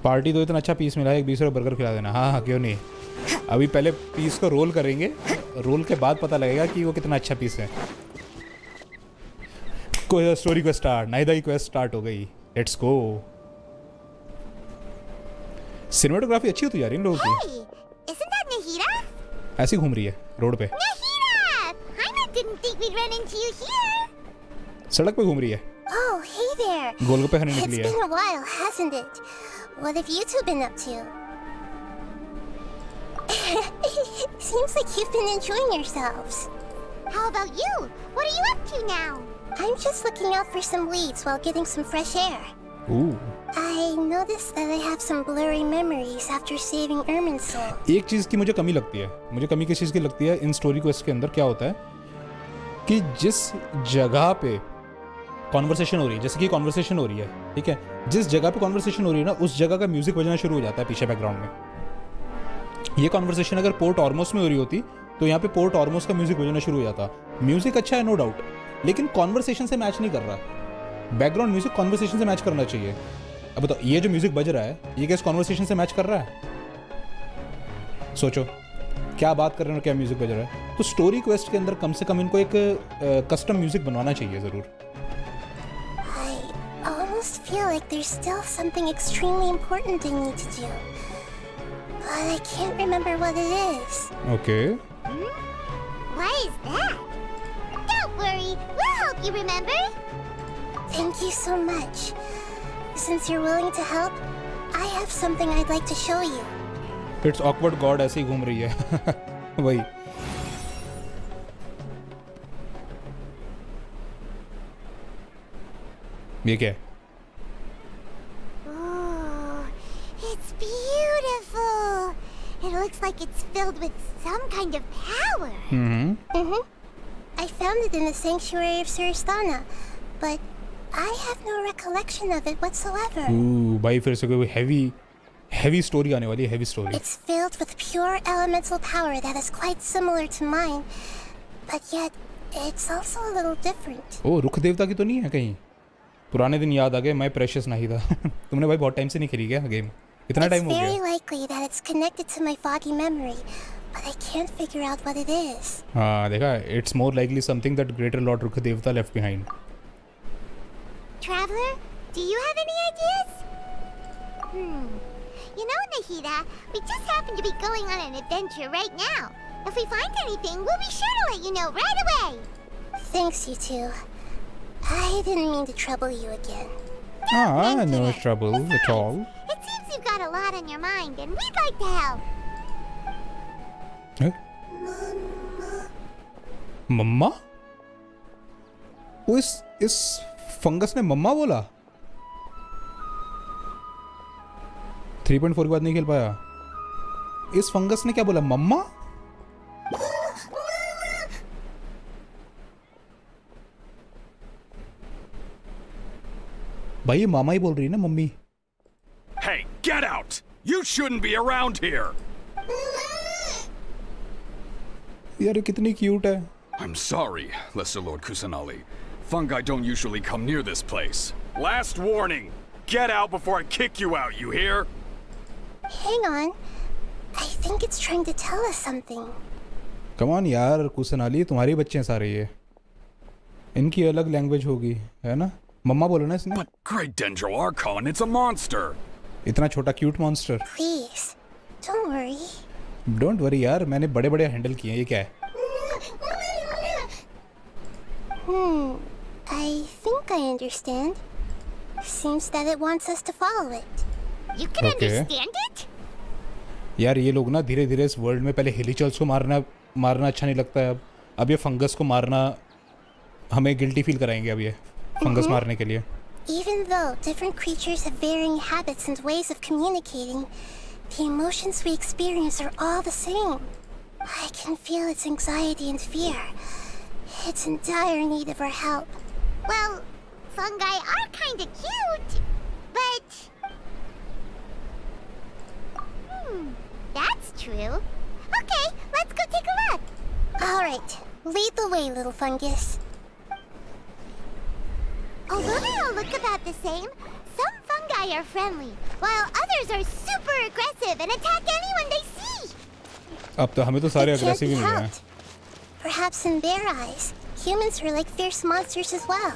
Party तो इतना अच्छा पीस मिला है, एक 20 रुपये बर्गर खिला देना। हाँ हाँ क्यों नहीं, अभी पहले पीस को रोल करेंगे, रोल के बाद पता लगेगा कि वो कितना अच्छा पीस है। कोई स्टोरी क्वेस्ट स्टार्ट, नाहिदा की क्वेस्ट स्टार्ट हो गई, लेट्स गो। सिनेमेटोग्राफी अच्छी होती जा रही है इन लोगों की। Isn't that Nahida? ऐसी घूम रही है रोड पे। Nahida! I didn't think we'd run into you here. सड़क पे घूम रही है। Oh, hey there. गोलगप्पे खाने निकली है। It's been a while, hasn't it? What have you two been up to? Seems like you've been enjoying yourselves. How about you? What are you up to now? I'm just looking out for some leads while getting some fresh air. Ooh. I noticed that I have some blurry memories after saving Ermin's soul. एक चीज़ की मुझे कमी लगती है, मुझे कमी किस चीज़ की लगती है इन स्टोरी क्वेस्ट के अंदर, क्या होता है कि जिस जगह पे कॉन्वर्सेशन हो रही है, जैसे कि कॉन्वर्सेशन हो रही है, ठीक है, जिस जगह पे कॉन्वर्सेशन हो रही है ना, उस जगह का म्यूजिक बजना शुरू हो जाता है पीछे बैकग्राउंड में। ये कॉन्वर्सेशन अगर पोर्ट ऑर्मोस में हो रही होती तो यहाँ पे पोर्ट ऑर्मोस का म्यूजिक बजना शुरू हो जाता। म्यूजिक अच्छा है नो डाउट, लेकिन कॉन्वर्सेशन से मैच नहीं कर रहा। बैकग्राउंड म्यूजिक कॉन्वर्सेशन से मैच करना चाहिए। अब बताओ, ये जो म्यूजिक बज रहा है ये क्या इस कॉन्वर्सेशन से मैच कर रहा है? सोचो क्या बात कर रहे हैं और क्या म्यूजिक बज रहा है। तो स्टोरी क्वेस्ट के अंदर कम से कम इनको एक कस्टम म्यूजिक बनवाना चाहिए ज़रूर। I almost feel like there's still something extremely important I need to do, but I can't remember what it is. Okay. What is that? Don't worry, we'll help you remember. Thank you so much. Since you're willing to help, I have something I'd like to show you. It's awkward God ऐसे ही घूम रही है वही। ये क्या है? Oh, it's beautiful. It looks like it's filled with some kind of power. I found it in the sanctuary of Suristana, but I have no recollection of it whatsoever. Ooh, भाई फिर से कोई heavy story आने वाली है, heavy story. It's filled with pure elemental power that is quite similar to mine, but yet it's also a little different. ओ रुख देवता की तो नहीं है कहीं? पुराने दिन याद आ गए, मैं प्रेशियस नाहिदा। तुमने भाई बहुत टाइम से नहीं खेली क्या गेम? इतना टाइम हो गया? It's very likely that it's connected to my foggy memory, but I can't figure out what it is. हाँ देखा, it's more likely something that Greater Lord Rukh Devta left behind. Traveler, do you have any ideas? You know, Nahida, we just happen to be going on an adventure right now. If we find anything, we'll be sure to let you know right away. Thanks, you two. I didn't mean to trouble you again. No trouble at all. It seems you've got a lot on your mind, and we'd like to help. मम्मा? वो इस fungus ने मम्मा बोला? 3.4 के बाद नहीं खेल पाया। इस फंगस ने क्या बोला? मम्मा? भाई ये मामा ही बोल रही है ना, mummy. Hey, get out! You shouldn't be around here. यार ये कितनी क्यूट है। I'm sorry, Lesser Lord Kusanali. Fungi don't usually come near this place. Last warning. Get out before I kick you out, you hear? Hang on. I think it's trying to tell us something. Come on यार कुसनाली, तुम्हारे बच्चे हैं सारे ये। इनकी अलग language होगी, है ना? मम्मा बोलो ना इसने। But great Dendro Archon, it's a monster. इतना छोटा cute monster. Please, don't worry. Don't worry यार, मैंने बड़े-बड़े हैंडल किए हैं। ये क्या है? I think I understand. Seems that it wants us to follow it. You can understand it? यार ये लोग ना धीरे-धीरे इस वर्ल्ड में पहले हिलीचल्स को मारना अच्छा नहीं लगता है अब ये फंगस को मारना हमें गिल्टी फील कराएंगे अब ये फंगस मारने के लिए। Even though different creatures have varying habits and ways of communicating, the emotions we experience are all the same. I can feel its anxiety and fear. It's in dire need of our help. Well, fungi are kind of cute, but... that's true. Okay, let's go take a look. All right, lead the way, little fungus. Although they all look about the same, some fungi fungi are friendly, while others are super aggressive and attack anyone they see. अब तो हमें तो सारे It can't aggressive be ही मिले हैं. helped. Perhaps in their eyes, humans are like fierce monsters as well.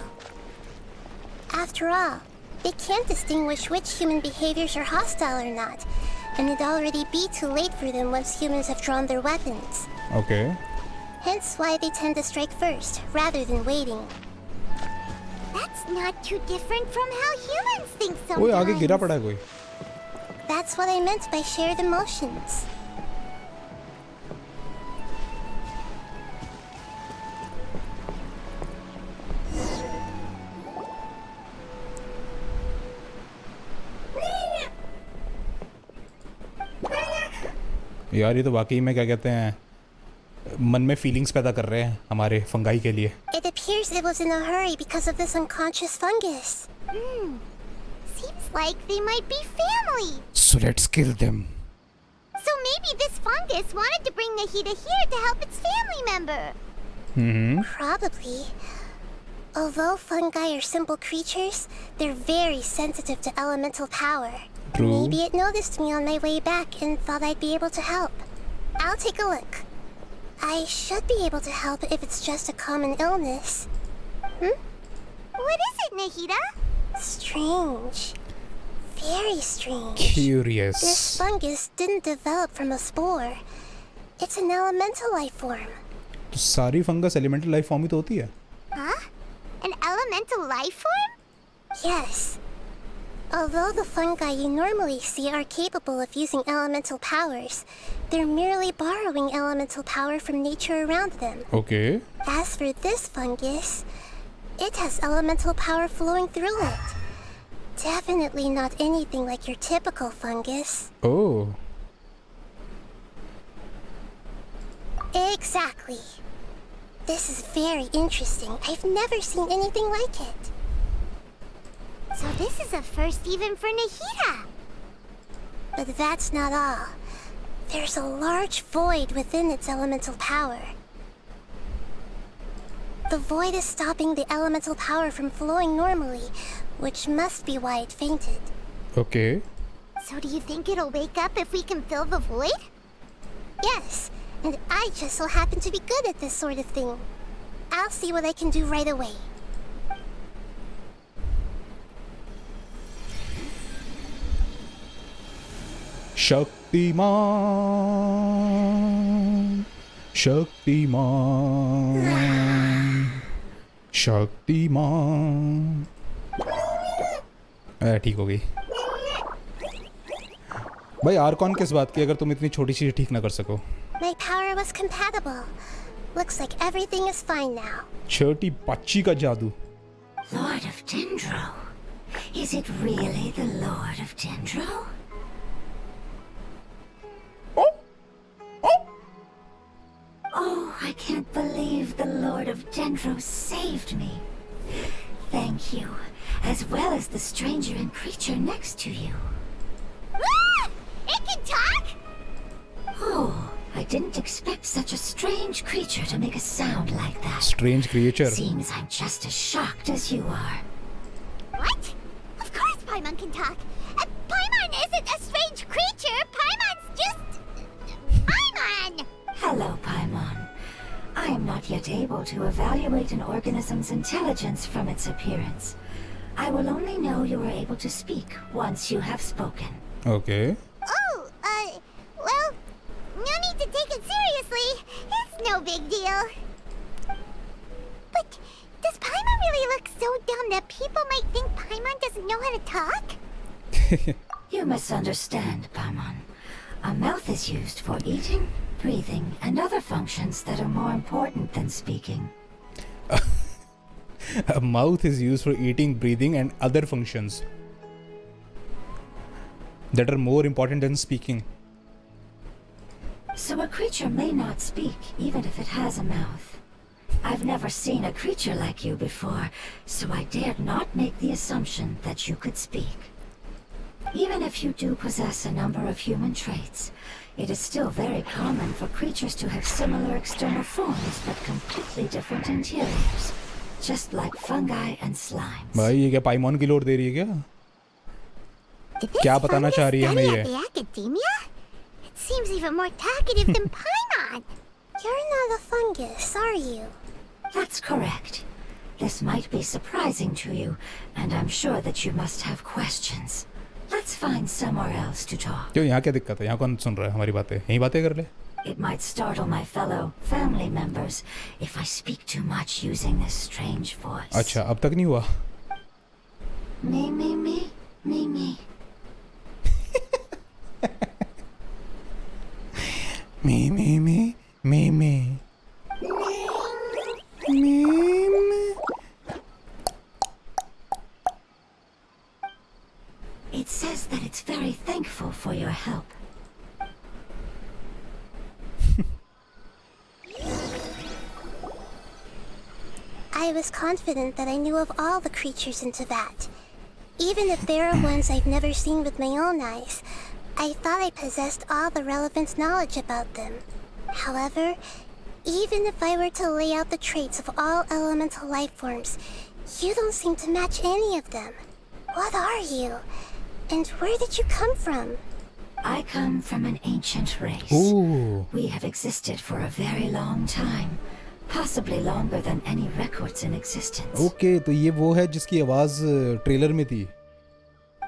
After all, they can't distinguish which human behaviors are hostile or not, and it'd already be too late for them once humans have drawn their weapons. Okay. Hence why they tend to strike first, rather than waiting. That's not too different from how humans think sometimes. ओए आगे गिरा पड़ा है कोई. That's what I meant by shared emotions. यार ये तो वाकई में क्या कहते हैं मन में फीलिंग्स पैदा कर रहे हैं हमारे फंगाई के लिए. It appears it was in a hurry because of this unconscious fungus. Seems like they might be family. So let's kill them. So maybe this fungus wanted to bring Nahida here to help its family member. Probably. Although fungi are simple creatures, they're very sensitive to elemental power. True. Maybe it noticed me on my way back and thought I'd be able to help. I'll take a look. I should be able to help if it's just a common illness. What is it, Nahida? Strange. Very strange. Curious. This fungus didn't develop from a spore. It's an elemental life form. तो सारी fungus elemental life form ही तो होती है. Huh? An elemental life form? Yes. Although the fungi you normally see are capable of using elemental powers, they're merely borrowing elemental power from nature around them. Okay. As for this fungus, it has elemental power flowing through it. Definitely not anything like your typical fungus. Oh. Exactly. This is very interesting. I've never seen anything like it. So this is a first even for Nahida. But that's not all. There's a large void within its elemental power. The void is stopping the elemental power from flowing normally, which must be why it fainted. Okay. So do you think it'll wake up if we can fill the void? Yes, and I just so happen to be good at this sort of thing. I'll see what I can do right away. Shaktimaan Shaktimaan Shaktimaan. ठीक हो गई. भाई Arcon किस बात की अगर तुम इतनी छोटी चीज ठीक ना कर सको. My power was compatible. Looks like everything is fine now. छोटी बच्ची का जादू. Lord of Dendro? Is it really the Lord of Dendro? Oh, I can't believe the Lord of Dendro saved me. Thank you, as well as the stranger and creature next to you. Ah! It can talk? Oh, I didn't expect such a strange creature to make a sound like that. Strange creature. Seems I'm just as shocked as you are. What? Of course Paimon can talk. Paimon isn't a strange creature. Paimon's just... Paimon! Hello, Paimon. I am not yet able to evaluate an organism's intelligence from its appearance. I will only know you are able to speak once you have spoken. Okay. Oh, well, no need to take it seriously. It's no big deal. But does Paimon really look so dumb that people might think Paimon doesn't know how to talk? You misunderstand, Paimon. A mouth is used for eating, breathing, and other functions that are more important than speaking. A mouth is used for eating, breathing, and other functions that are more important than speaking. So a creature may not speak, even if it has a mouth. I've never seen a creature like you before, so I dared not make the assumption that you could speak. Even if you do possess a number of human traits, it is still very common for creatures to have similar external forms but completely different interiors, just like fungi and slimes. भाई ये क्या पाइमॉन की load दे रही है क्या? क्या बताना चाह रही है हमें ये? The academia? It seems even more talkative than Paimon. You're not a fungus, are you? That's correct. This might be surprising to you, and I'm sure that you must have questions. Let's find somewhere else to talk. क्यों, यहाँ क्या दिक्कत है? यहाँ कौन सुन रहा है हमारी बातें? यहीं बातें कर ले. It might startle my fellow family members if I speak too much using this strange voice. अच्छा, अब तक नहीं हुआ. Me. Me. It says that it's very thankful for your help. I was confident that I knew of all the creatures in Teyvat. Even if there are ones I've never seen with my own eyes, I thought I possessed all the relevant knowledge about them. However, even if I were to lay out the traits of all elemental life forms, you don't seem to match any of them. What are you? And where did you come from? I come from an ancient race. Ooh. We have existed for a very long time, possibly longer than any records in existence. Okay, तो ये वो है जिसकी आवाज trailer में थी.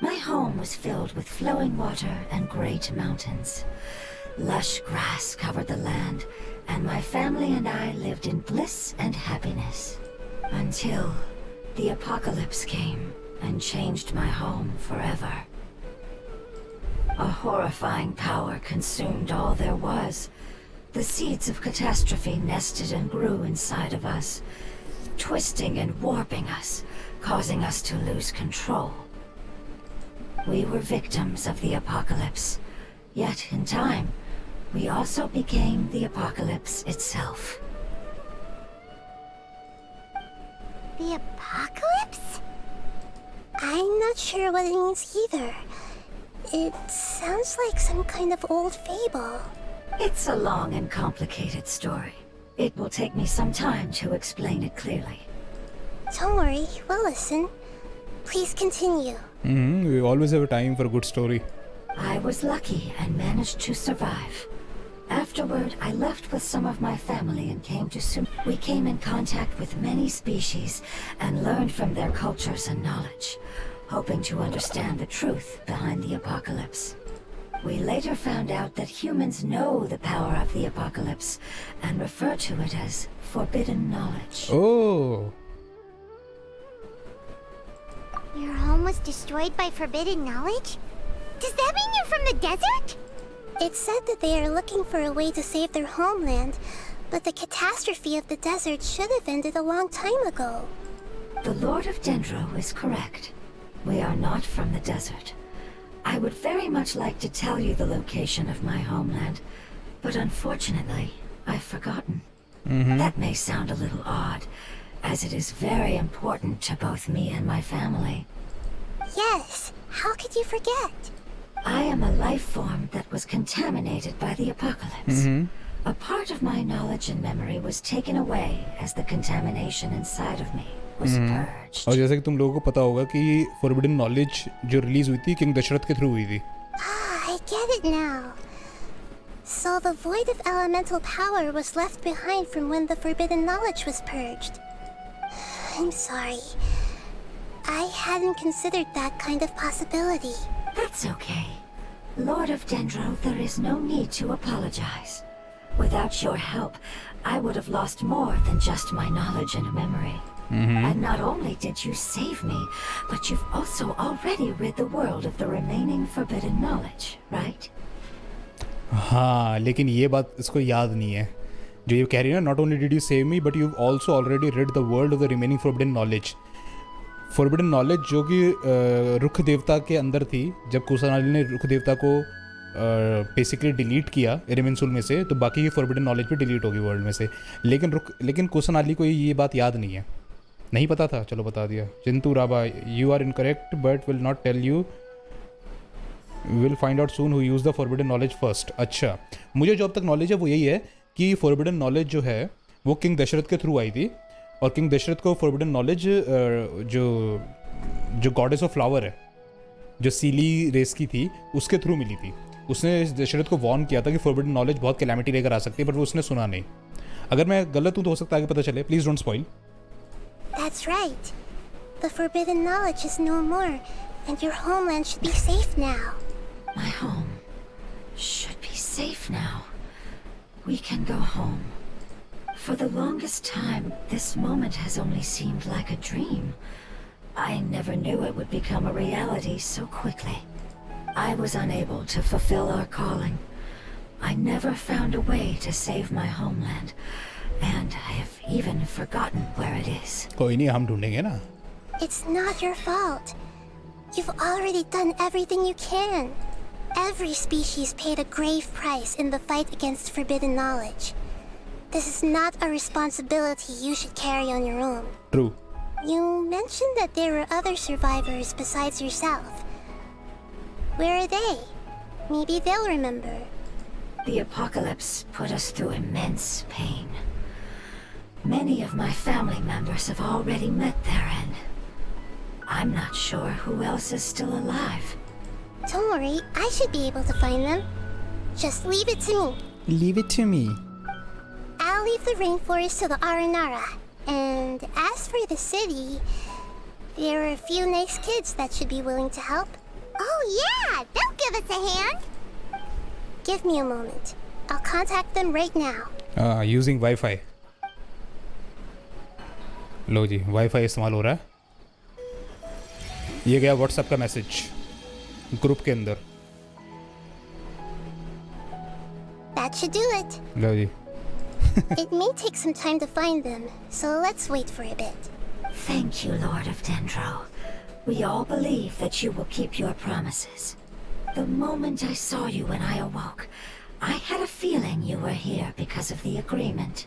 My home was filled with flowing water and great mountains. Lush grass covered the land, and my family and I lived in bliss and happiness. Until the apocalypse came and changed my home forever. A horrifying power consumed all there was. The seeds of catastrophe nested and grew inside of us, twisting and warping us, causing us to lose control. We were victims of the apocalypse, yet in time, we also became the apocalypse itself. The apocalypse? I'm not sure what it means either. It sounds like some kind of old fable. It's a long and complicated story. It will take me some time to explain it clearly. Don't worry, we'll listen. Please continue. We always have a time for a good story. I was lucky and managed to survive. Afterward, I left with some of my family and came to Sumeru. We came in contact with many species and learned from their cultures and knowledge, hoping to understand the truth behind the apocalypse. We later found out that humans know the power of the apocalypse and refer to it as forbidden knowledge. Oh. Your home was destroyed by forbidden knowledge? Does that mean you're from the desert? It said that they are looking for a way to save their homeland, but the catastrophe of the desert should have ended a long time ago. The Lord of Dendro is correct. We are not from the desert. I would very much like to tell you the location of my homeland, but unfortunately, I've forgotten. That may sound a little odd, as it is very important to both me and my family. Yes, how could you forget? I am a life form that was contaminated by the apocalypse. A part of my knowledge and memory was taken away as the contamination inside of me was purged. और जैसे कि तुम लोगों को पता होगा कि forbidden knowledge जो रिलीज हुई थी किंग दशरथ के थ्रू हुई थी. I get it now. So the void of elemental power was left behind from when the forbidden knowledge was purged. I'm sorry. I hadn't considered that kind of possibility. That's okay. Lord of Dendro, there is no need to apologize. Without your help, I would have lost more than just my knowledge and memory. And not only did you save me, but you've also already rid the world of the remaining forbidden knowledge, right? हाँ, लेकिन ये बात इसको याद नहीं है. जो ये कह रही है ना, not only did you save me, but you've also already rid the world of the remaining forbidden knowledge. Forbidden knowledge जो कि रुख देवता के अंदर थी, जब कुसानाली ने रुख देवता को बेसिकली डिलीट किया एरेमेंसुल में से, तो बाकी की फॉरबिडन नॉलेज भी डिलीट होगी वर्ल्ड में से. लेकिन कुसानाली को ये बात याद नहीं है. नहीं पता था, चलो बता दिया. चिंतु राबा, you are incorrect but will not tell you. Will find out soon who use the forbidden knowledge first. अच्छा, मुझे जो अब तक नॉलेज है वो यही है कि फॉरबिडन नॉलेज जो है वो किंग दशरथ के थ्रू आई थी, और किंग दशरथ को फॉरबिडन नॉलेज जो गॉडेस ऑफ फ्लावर है जो सीली रेस की थी उसके थ्रू मिली थी। उसने दशरथ को वार्न किया था कि फॉरबिडन नॉलेज बहुत कैलेमिटी लेकर आ सकती है, बट वो उसने सुना नहीं। अगर मैं गलत हूँ तो हो सकता है आगे पता चले, please don't spoil. That's right. The forbidden knowledge is no more, and your homeland should be safe now. My home should be safe now. We can go home. For the longest time, this moment has only seemed like a dream. I never knew it would become a reality so quickly. I was unable to fulfill our calling. I never found a way to save my homeland, and I have even forgotten where it is. कोई नहीं, हम ढूंढेंगे ना। It's not your fault. You've already done everything you can. Every species paid a grave price in the fight against forbidden knowledge. This is not a responsibility you should carry on your own. True. You mentioned that there were other survivors besides yourself. Where are they? Maybe they'll remember. The apocalypse put us through immense pain. Many of my family members have already met their end. I'm not sure who else is still alive. Don't worry, I should be able to find them. Just leave it to me. Leave it to me. I'll leave the rainforest to the Aranara. And as for the city, there are a few nice kids that should be willing to help. Oh yeah, they'll give us a hand. Give me a moment. I'll contact them right now. Using Wi-Fi. Low ji, wifi इस्तेमाल हो रहा है। ये गया WhatsApp का message group के अंदर। That should do it. लो जी। It may take some time to find them, so let's wait for a bit. Thank you, Lord of Dendro. We all believe that you will keep your promises. The moment I saw you when I awoke, I had a feeling you were here because of the agreement.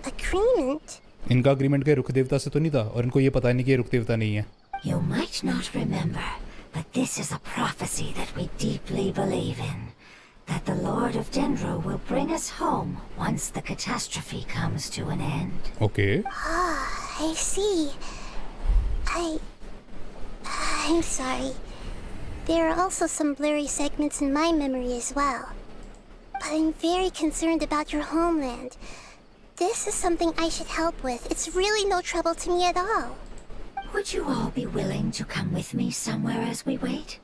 Agreement? इनका agreement के रुख देवता से तो नहीं था, और इनको ये पता नहीं कि ये रुख देवता नहीं है। You might not remember, but this is a prophecy that we deeply believe in. That the Lord of Dendro will bring us home once the catastrophe comes to an end. Okay. I see. I'm sorry. There are also some blurry segments in my memory as well. But I'm very concerned about your homeland. This is something I should help with. It's really no trouble to me at all. Would you all be willing to come with me somewhere as we wait?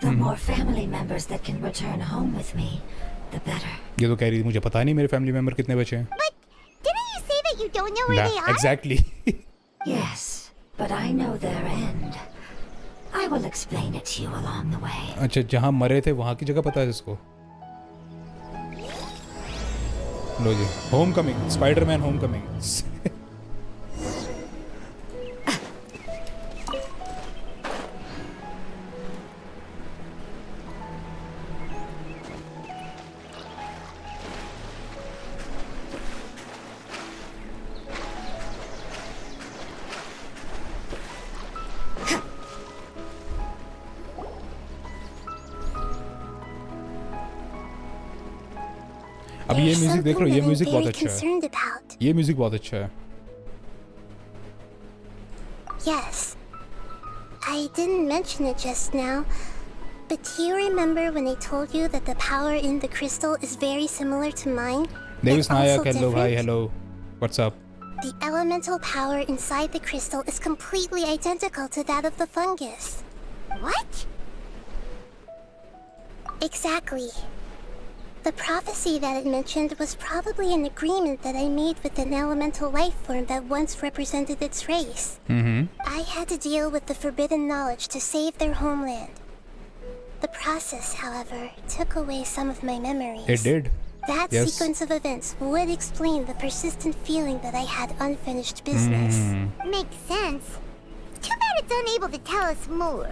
The more family members that can return home with me, the better. ये तो कह रही थी मुझे पता नहीं मेरे family member कितने बचे हैं। But didn't you say that you don't know where they are? Exactly. Yes, but I know their end. I will explain it to you along the way. अच्छा, जहाँ मरे थे वहाँ की जगह पता है इसको। लो जी, होमकमिंग, स्पाइडरमैन होमकमिंग। अब ये There's म्यूजिक देख लो, something ये that I'm म्यूजिक बहुत very अच्छा है। concerned about. ये म्यूजिक बहुत अच्छा है। Yes. I didn't mention it just now, but do you remember when I told you that the power in the crystal is very similar to mine? Davis but Nayak, also hello, hi, different? hello. What's up? The elemental power inside the crystal is completely identical to that of the fungus. What? Exactly. The prophecy that it mentioned was probably an agreement that I made with an elemental life form that once represented its race. I had to deal with the forbidden knowledge to save their homeland. The process, however, took away some of my memories. It did. That Yes. sequence of events would explain the persistent feeling that I had unfinished business. Makes sense. Too bad it's unable to tell us more.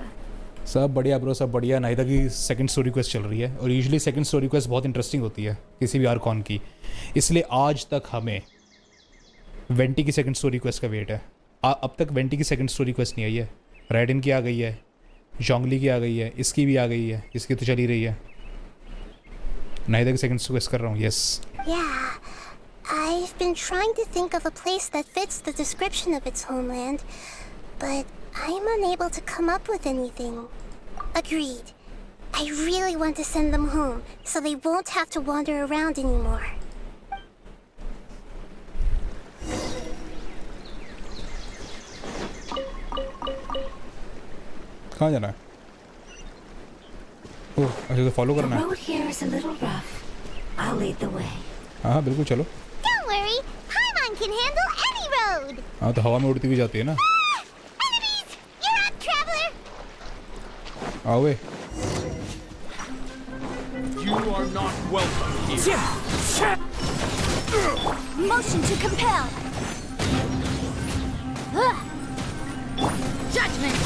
सब बढ़िया bro, सब बढ़िया। नाहिदा की second story quest चल रही है, और usually second story quest बहुत इंटरेस्टिंग होती है किसी भी आर्कॉन की, इसलिए आज तक हमें वेंटी की सेकंड स्टोरी क्वेस्ट का वेट है। अब तक वेंटी की सेकंड स्टोरी क्वेस्ट नहीं आई है। राइडन की आ गई है, जोंगली की आ गई है, इसकी भी आ गई है, इसकी तो चली रही है। नाहिदा की सेकंड क्वेस्ट कर रहा हूँ। Yes. Yeah, I've been trying to think of a place that fits the description of its homeland, but I'm unable to come up with anything. Agreed. I really want to send them home, so they won't have to wander around anymore. कहाँ जाना है? ओह, अच्छा तो follow The करना है. road here is a little rough. I'll lead the way. हाँ बिल्कुल चलो. Don't worry, Paimon can handle any road. हाँ तो हवा में उड़ती हुई जाती है ना. Enemies! You're up, traveler! आओ वे. You are not welcome here. Motion to compel. Judgment.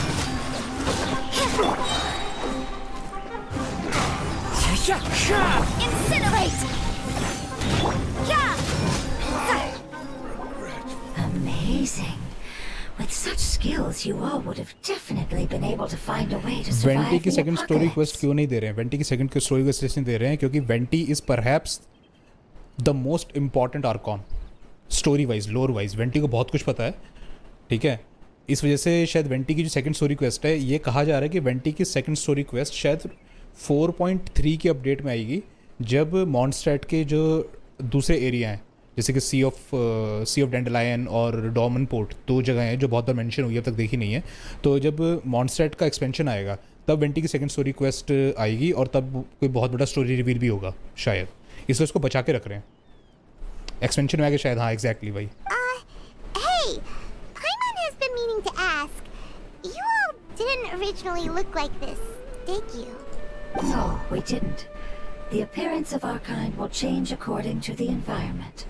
Incinerate. Amazing. With such skills, you all would have definitely been able to find a way to survive vanity की the second story apocalypse. Quest क्यों नहीं दे रहे हैं? Vanity की second story quest इसलिए दे रहे हैं क्योंकि Venti is perhaps the most important archon. Story wise, lore wise Venti को बहुत कुछ पता है, ठीक है. इस वजह से शायद वेंटी की जो सेकंड स्टोरी क्वेस्ट है, ये कहा जा रहा है कि वेंटी की सेकंड स्टोरी क्वेस्ट शायद 4.3 की अपडेट में आएगी, जब मॉन्स्ट्रेट के जो दूसरे एरिया हैं जैसे कि सी ऑफ डेंडलायन और डॉमन पोर्ट, 2 जगह हैं जो बहुत बार मेंशन हुई है, अब तक देखी नहीं है. तो जब मॉन्स्ट्रेट का एक्सपेंशन आएगा तब वेंटी की सेकंड स्टोरी क्वेस्ट आएगी और तब कोई बहुत बड़ा स्टोरी रिवील भी होगा शायद, इसलिए उसको बचा के रख रहे हैं. एक्सपेंशन में आएगा शायद. हाँ एग्जैक्टली भाई. Hey! Paimon has been meaning to ask. You all didn't originally look like this, did you? No, we didn't. The appearance of our kind will change according to the environment.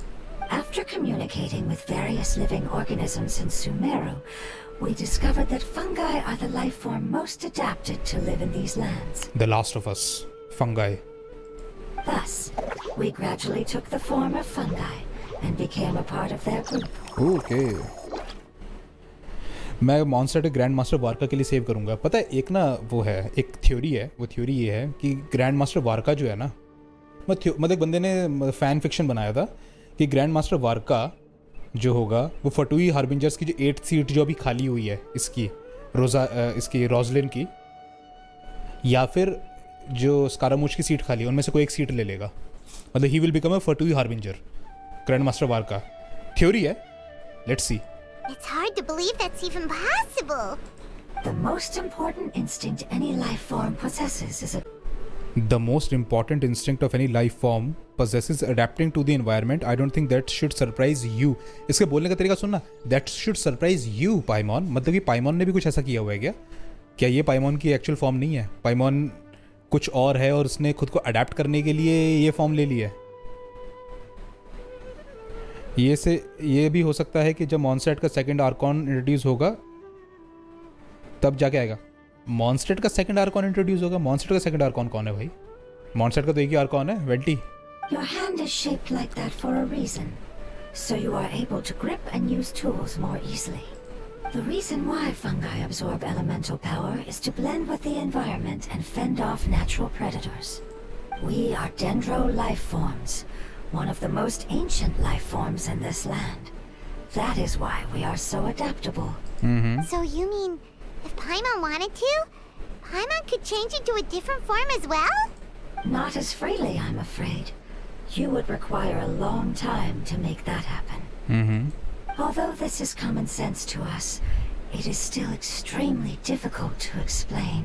After communicating with various living organisms in Sumeru, we discovered that fungi are the life form most adapted to live in these lands. The Last of Us, fungi. Thus, we gradually took the form of fungi and became a part of their group. Okay. मैं monster grand master वार्का के लिए save करूँगा. पता है एक ना वो है, एक थ्योरी है, वो थ्योरी ये है कि ग्रैंड मास्टर वार्का जो है ना, मतलब एक बंदे ने फ़ैन फिक्शन बनाया था कि ग्रैंड मास्टर वार्का जो होगा वो फटुई हार्बिंजर्स की जो 8th सीट जो अभी खाली हुई है इसकी इसकी रोजलिन की, या फिर जो स्कारामूच की सीट खाली है उनमें से कोई एक सीट ले लेगा. मतलब he will become a Fatui harbinger, grand master Varka. Theory है, let's see. It's hard to believe that's even possible. The most important instinct any life form possesses is The most important instinct of any life form possesses adapting to the environment. I don't think that should surprise you. इसके बोलने का तरीका सुनना. That should surprise you, पाइमॉन. मतलब कि पाइमॉन ने भी कुछ ऐसा किया हुआ है क्या? क्या ये पाइमॉन की एक्चुअल फॉर्म नहीं है? पाइमॉन कुछ और है और उसने खुद को अडेप्ट करने के लिए ये फॉर्म ले लिया है. ये भी हो सकता है कि जब मॉन्स्ट्रेट का सेकंड आर्कॉन इंट्रोड्यूस होगा तब जाके आएगा. मॉन्स्ट्रेट का सेकंड आर्कॉन इंट्रोड्यूस होगा. मॉन्स्ट्रेट का सेकंड आर्कॉन कौन है भाई? मॉन्स्ट्रेट का तो एक ही आर्कॉन है, vanity. Your hand is shaped like that for a reason, so you are able to grip and use tools more easily. The reason why fungi absorb elemental power is to blend with the environment and fend off natural predators. We are dendro life forms, one of the most ancient life forms in this land. That is why we are so adaptable. So you mean, if Paimon wanted to, Paimon could change into a different form as well? Not as freely, I'm afraid. You would require a long time to make that happen. Although this is common sense to us, it is still extremely difficult to explain.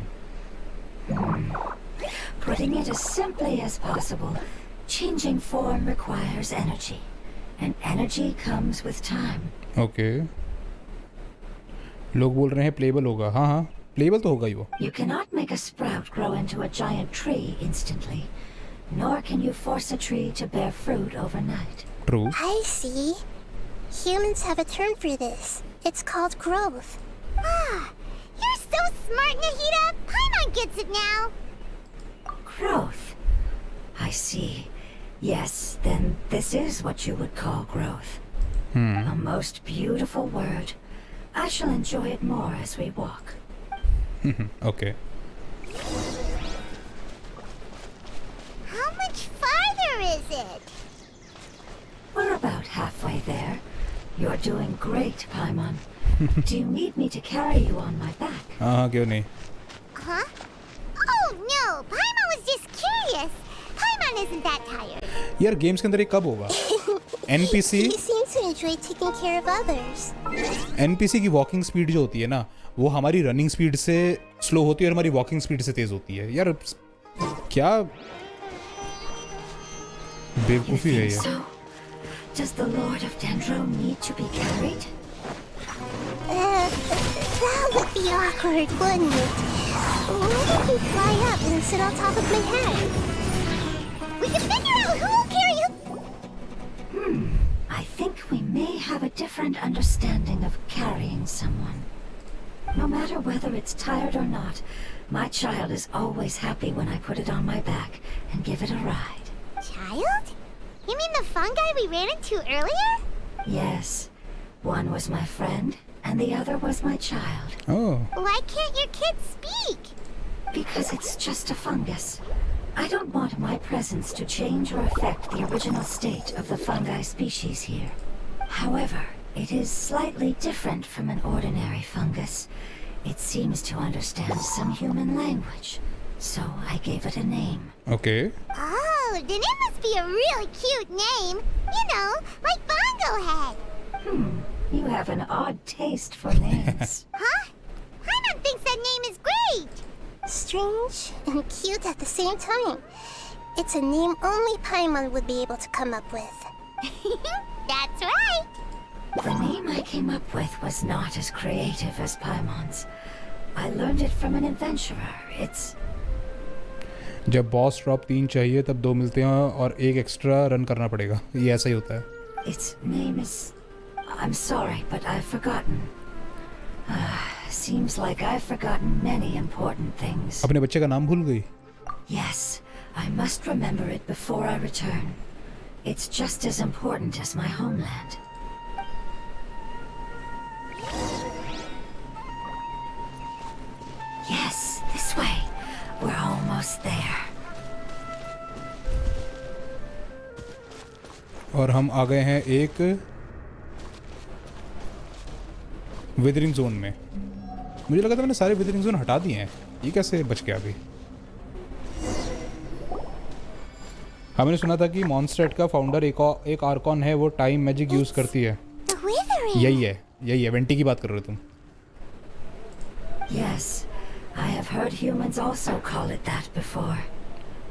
Putting it as simply as possible, changing form requires energy, and energy comes with time. Okay. लोग बोल रहे हैं payable होगा. हाँ हाँ payable तो होगा ही वो. You cannot make a sprout grow into a giant tree instantly, nor can you force a tree to bear fruit overnight. True. I see. Humans have a term for this. It's called growth. Ah, you're so smart, Nahida. Paimon gets it now. Growth. I see. Yes, then this is what you would call growth. A most beautiful word. I shall enjoy it more as we walk. Okay. How much farther is it? We're about halfway there. You're doing great, Paimon. Do you need me to carry you on my back? हाँ क्यों नहीं. Huh? Oh no, Paimon was just curious. Paimon isn't that tired. यार games के अंदर ये कब होगा? NPC He seems to enjoy taking care of others. NPC की वॉकिंग स्पीड जो होती है ना, वो हमारी रनिंग स्पीड से स्लो होती है और हमारी वॉकिंग स्पीड से तेज होती है. यार क्या बेवकूफ़ी है ये. So, does the Lord of Dendro need to be carried? That would be awkward, wouldn't it? What if you fly up and sit on top of my head? We can figure out who will carry who. I think we may have a different understanding of carrying someone. No matter whether it's tired or not, my child is always happy when I put it on my back and give it a ride. Child? You mean the fungi we ran into earlier? Yes, one was my friend and the other was my child. Oh. Why can't your kid speak? Because it's just a fungus. I don't want my presence to change or affect the original state of the fungi species here. However, it is slightly different from an ordinary fungus. It seems to understand some human language, so I gave it a name. Okay. Oh, then it must be a really cute name. You know, like Bongo Head. You have an odd taste for names. Huh? Paimon thinks that name is great. Strange and cute at the same time. It's a name only Paimon would be able to come up with. That's right. The name I came up with was not as creative as Paimon's. I learned it from an adventurer. It's... जब boss drop 3 चाहिए तब 2 मिलते हैं और एक extra run करना पड़ेगा. ये ऐसा ही होता है. Its name is... I'm sorry, but I've forgotten. Seems like I've forgotten many important things. अपने बच्चे का नाम भूल गई. Yes, I must remember it before I return. It's just as important as my homeland. Yes, this way. We're almost there. और हम आ गए हैं एक विदरिंग जोन में. मुझे लगा था मैंने सारे विदरिंग जोन हटा दिए हैं. ये कैसे बच गया अभी? हमने सुना था कि मॉन्स्टरेट का फाउंडर एक आर्कॉन है, वो टाइम मैजिक यूज करती है. The withering. यही है वेंटी की बात कर रहे हो तुम. Yes, I have heard humans also call it that before.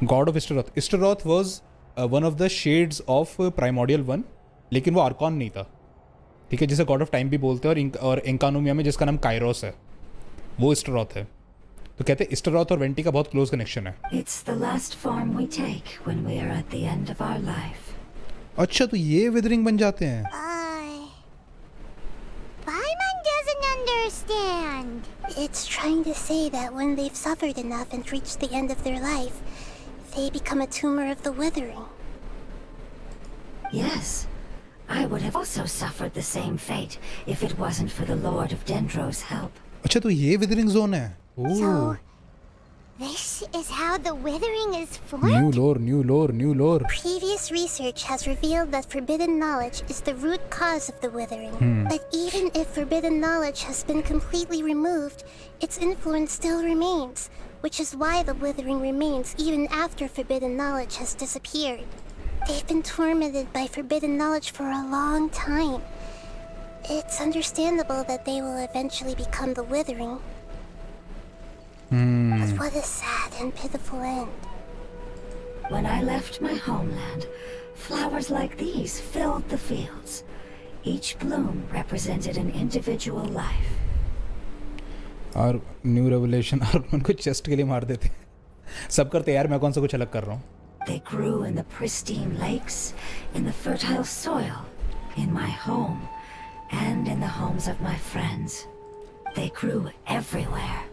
God of Istaroth. Istaroth was one of the shades of primordial one, लेकिन वो आर्कॉन नहीं था. ठीक है, जिसे गॉड ऑफ टाइम भी बोलते हैं. और इंकानोमिया में जिसका नाम काइरोस है, वो इस्टरोथ है. तो कहते हैं इस्टरोथ और वेंटी का बहुत क्लोज कनेक्शन है. It's the last form we take when we are at the end of our life. अच्छा, तो ये विदरिंग बन जाते हैं. Paimon doesn't understand. It's trying to say that when they've suffered enough and reached the end of their life, they become a tumor of the withering. Yes, I would have also suffered the same fate if it wasn't for the Lord of Dendro's help. अच्छा, तो ये withering zone है. So, this is how the withering is formed? New लोर. Previous research has revealed that forbidden knowledge is the root cause of the withering. But even if forbidden knowledge has been completely removed, its influence still remains, which is why the withering remains even after forbidden knowledge has disappeared. They've been tormented by forbidden knowledge for a long time. It's understandable that they will eventually become the withering. But what a sad and pitiful end. When I left my homeland, flowers like these filled the fields. Each bloom represented an individual life. और new revelation Arkan को chest के लिए मार देते. सब करते यार, मैं कौन सा कुछ अलग कर रहा हूँ. They grew in the pristine lakes, in the fertile soil, in my home, and in the homes of my friends. They grew everywhere,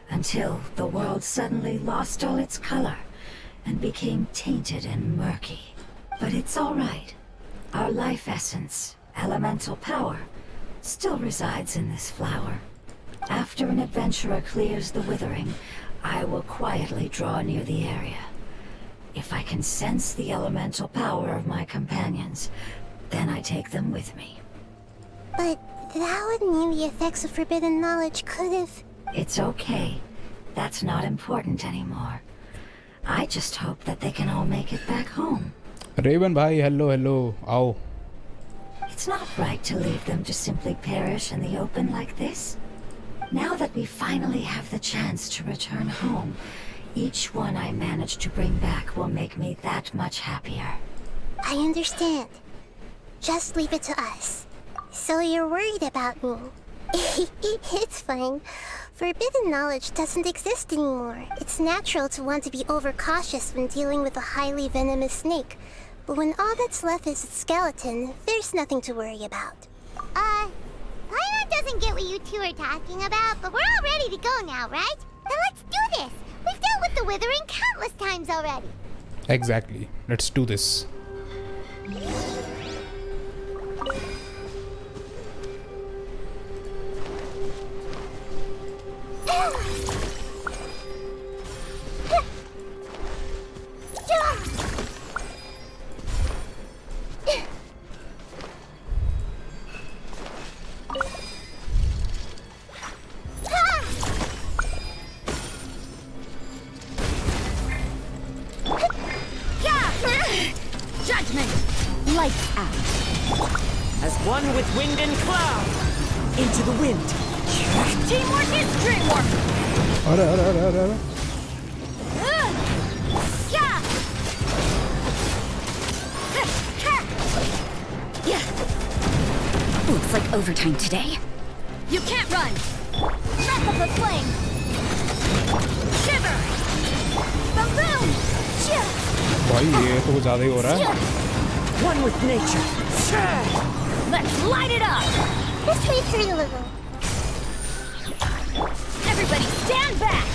until the world suddenly lost all its color and became tainted and murky. But it's all right. Our life essence, elemental power, still resides in this flower. After an adventurer clears the withering, I will quietly draw near the area. If I can sense the elemental power of my companions, then I take them with me. But that would mean the effects of forbidden knowledge could have... It's okay. That's not important anymore. I just hope that they can all make it back home. Raven bhai, hello, आओ. It's not right to leave them to simply perish in the open like this. Now that we finally have the chance to return home, each one I manage to bring back will make me that much happier. I understand. Just leave it to us. So you're worried about me. It's fine. Forbidden knowledge doesn't exist anymore. It's natural to want to be overcautious when dealing with a highly venomous snake. But when all that's left is its skeleton, there's nothing to worry about. Paimon doesn't get what you two are talking about, but we're all ready to go now, right? Then let's do this! We've dealt with the Withering countless times already. Exactly. Let's do this. Judgment! Lights out. As one with wind and cloud. Into the wind. Teamwork is dreamwork! अरे Looks like overtime today. You can't run! Breath of the flame! Shiver! Balloon! भाई ये तो कुछ ज़्यादा ही हो रहा है. One with nature. Let's light it up! Let's retreat a little. Everybody stand back!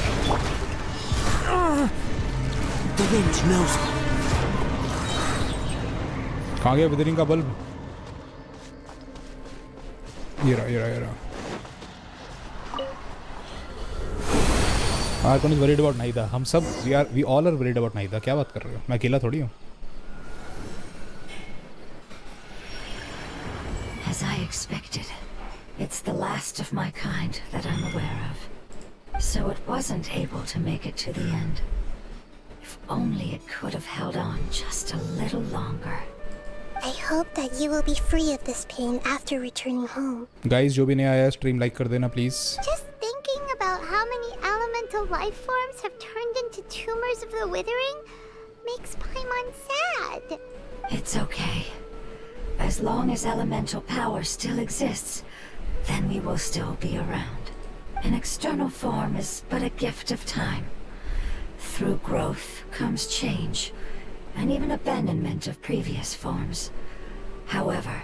The wind knows me. कहाँ गया विदरिंग का बल्ब? ये रहा. Arkhon is worried about Nahida. हम सब we all are worried about Nahida. क्या बात कर रहे हो? मैं अकेला थोड़ी हूँ. As I expected, it's the last of my kind that I'm aware of. So it wasn't able to make it to the end. If only it could have held on just a little longer. I hope that you will be free of this pain after returning home. Guys, जो भी नया आया stream like कर देना please. Just thinking about how many elemental life forms have turned into tumors of the Withering makes Paimon sad. It's okay. As long as elemental power still exists, then we will still be around. An external form is but a gift of time. Through growth comes change, and even abandonment of previous forms. However,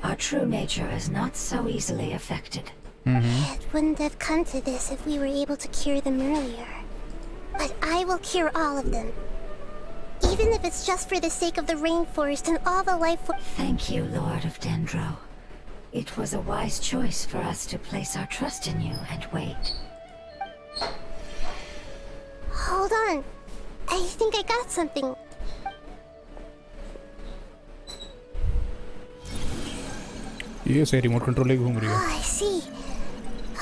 our true nature is not so easily affected. It wouldn't have come to this if we were able to cure them earlier. But I will cure all of them. Even if it's just for the sake of the rainforest and all the life forms. Thank you, Lord of Dendro. It was a wise choice for us to place our trust in you and wait. Hold on. I think I got something. ये से remote control लेके घूम रही है. Oh, I see.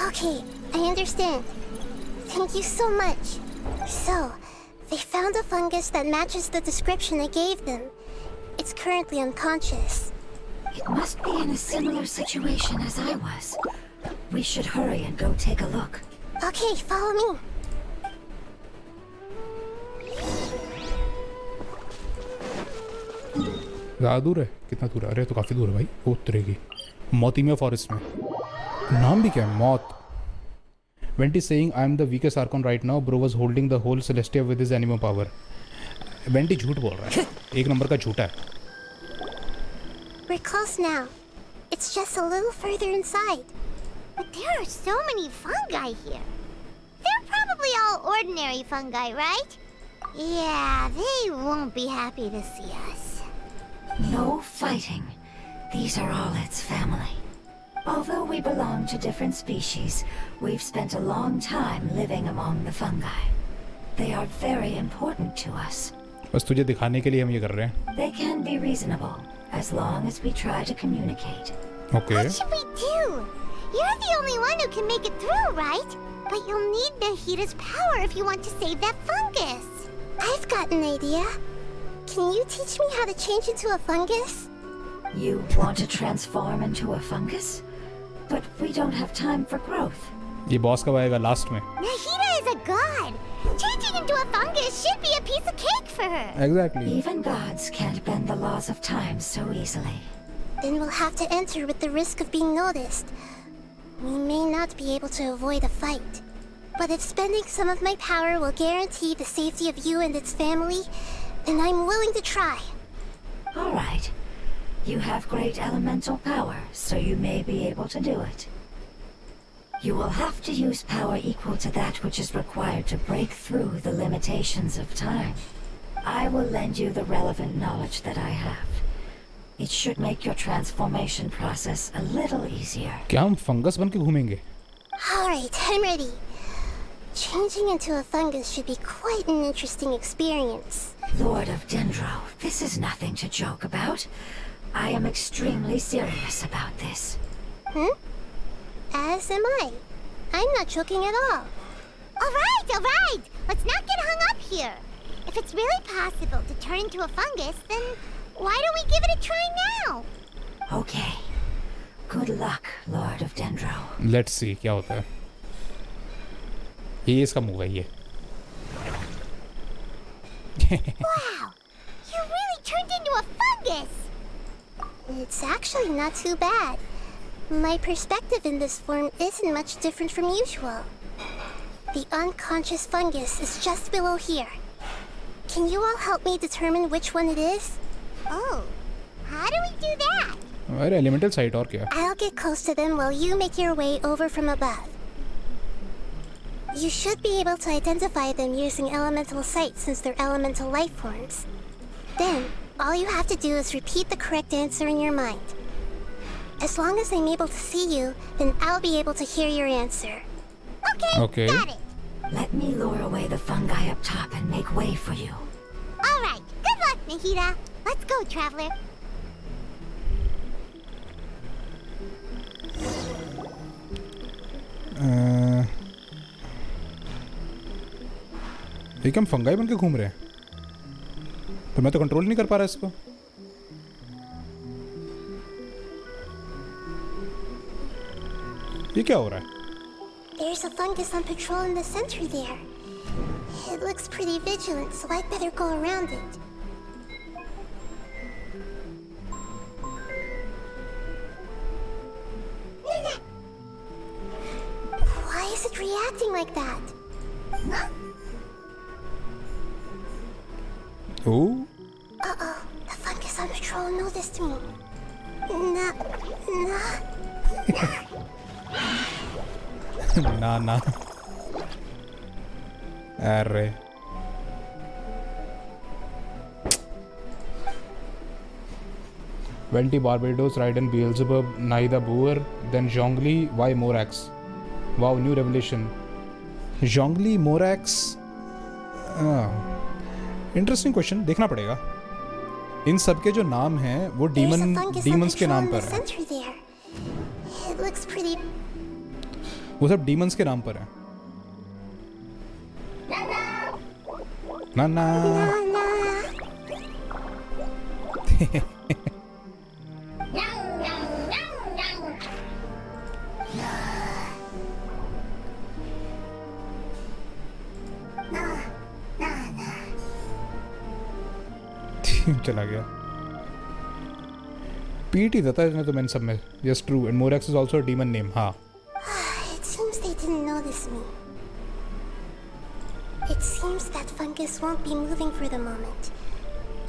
Okay, I understand. Thank you so much. So, they found a fungus that matches the description I gave them. It's currently unconscious. It must be in a similar situation as I was. We should hurry and go take a look. Okay, follow me. ज़्यादा दूर है? कितना दूर है? अरे तो काफ़ी दूर है भाई. वो उतरेगी. मोतीमिया फॉरेस्ट में. नाम भी क्या है? मौत. Venti is saying I am the weakest Arkhon right now. Bro was holding the whole Celestia with his animo power. Venti झूठ बोल रहा है. एक नंबर का झूठा है. We're close now. It's just a little further inside. But there are so many fungi here. They're probably all ordinary fungi, right? Yeah, they won't be happy to see us. No fighting. These are all its family. Although we belong to different species, we've spent a long time living among the fungi. They are very important to us. बस तुझे दिखाने के लिए हम ये कर रहे हैं. They can be reasonable, as long as we try to communicate. Okay. What should we do? You're the only one who can make it through, right? But you'll need Nahida's power if you want to save that fungus. I've got an idea. Can you teach me how to change into a fungus? You want to transform into a fungus? But we don't have time for growth. ये boss कब आएगा last में? Nahida is a god. Changing into a fungus should be a piece of cake for her. Exactly. Even gods can't bend the laws of time so easily. Then we'll have to enter with the risk of being noticed. We may not be able to avoid a fight. But if spending some of my power will guarantee the safety of you and its family, then I'm willing to try. All right. You have great elemental power, so you may be able to do it. You will have to use power equal to that which is required to break through the limitations of time. I will lend you the relevant knowledge that I have. It should make your transformation process a little easier. क्या हम fungus बन के घूमेंगे? Alright, I'm ready. Changing into a fungus should be quite an interesting experience. Lord of Dendro, this is nothing to joke about. I am extremely serious about this. As am I. I'm not joking at all. Alright. Let's not get hung up here. If it's really possible to turn into a fungus, then why don't we give it a try now? Okay. Good luck, Lord of Dendro. Let's see क्या होता है. ये इसका move है ये. Wow! You really turned into a fungus! It's actually not too bad. My perspective in this form isn't much different from usual. The unconscious fungus is just below here. Can you all help me determine which one it is? Oh, how do we do that? अरे elemental site और क्या? I'll get close to them while you make your way over from above. You should be able to identify them using elemental sight since they're elemental life forms. Then, all you have to do is repeat the correct answer in your mind. As long as I'm able to see you, then I'll be able to hear your answer. Okay. Got it. Let me lure away the fungi up top and make way for you. Alright, good luck, Nahida. Let's go, traveler. ये क्या हम fungi बन के घूम रहे हैं? पर मैं तो कंट्रोल नहीं कर पा रहा इसको. ये क्या हो रहा है? There's a fungus on patrol in the center there. It looks pretty vigilant, so I'd better go around it. Why is it reacting like that? Oh. Uh-oh, the fungus on patrol noticed me. ना अरे Venti Barbados, Raiden Beelzebub, Nahida Boer, then Zhongli, why Morax? Wow, new revelation. Zhongli, Morax. Interesting question, देखना पड़ेगा. इन सब के जो नाम हैं वो डीमंस के नाम पर हैं. वो सब डीमंस के नाम पर हैं. ना चला गया. पीटी देता है तो मैं सब में. Yes, true. And Morax is also a demon name. हाँ. It seems they didn't notice me. It seems that fungus won't be moving for the moment.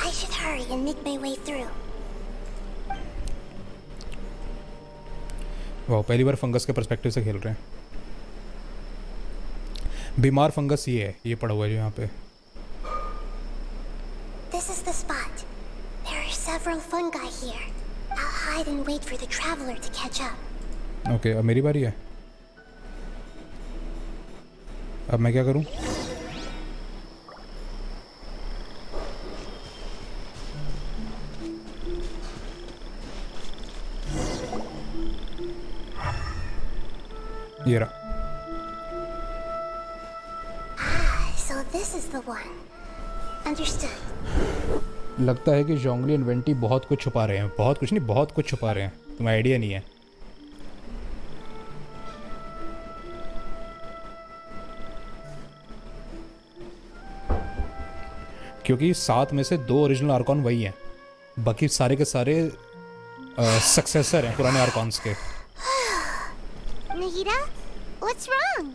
I should hurry and make my way through. वाह, पहली बार fungus के perspective से खेल रहे हैं. बीमार fungus ये है, ये पड़ा हुआ है जो यहाँ पे. This is the spot. There are several fungi here. I'll hide and wait for the traveler to catch up. Okay, अब मेरी बारी है. अब मैं क्या करूं? ये रहा. So this is the one. Understood. लगता है कि जोंगली एंड वेंटी बहुत कुछ छुपा रहे हैं. बहुत कुछ नहीं, बहुत कुछ छुपा रहे हैं. तुम्हें आइडिया नहीं है. क्योंकि 7 में से 2 ओरिजिनल आर्कॉन वही हैं. बाकी सारे के सारे सक्सेसर हैं पुराने आर्कॉन्स के. Nahida, what's wrong?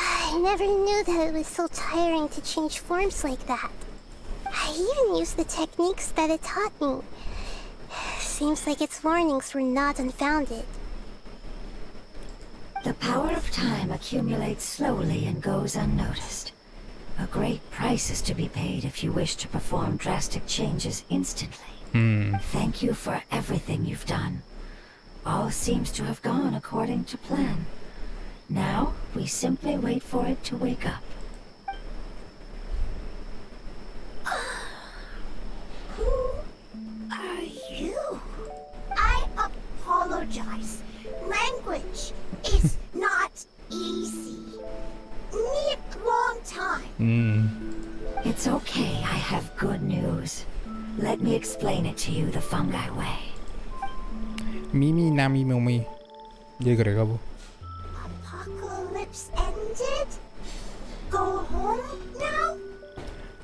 I never knew that it was so tiring to change forms like that. I even used the techniques that it taught me. Seems like its warnings were not unfounded. The power of time accumulates slowly and goes unnoticed. A great price is to be paid if you wish to perform drastic changes instantly. Thank you for everything you've done. All seems to have gone according to plan. Now, we simply wait for it to wake up. Who are you? I apologize. Language is not easy. Need long time. It's okay, I have good news. Let me explain it to you the fungi way. Mimi नामी मोमी ये करेगा वो. Apocalypse ended? Go home now?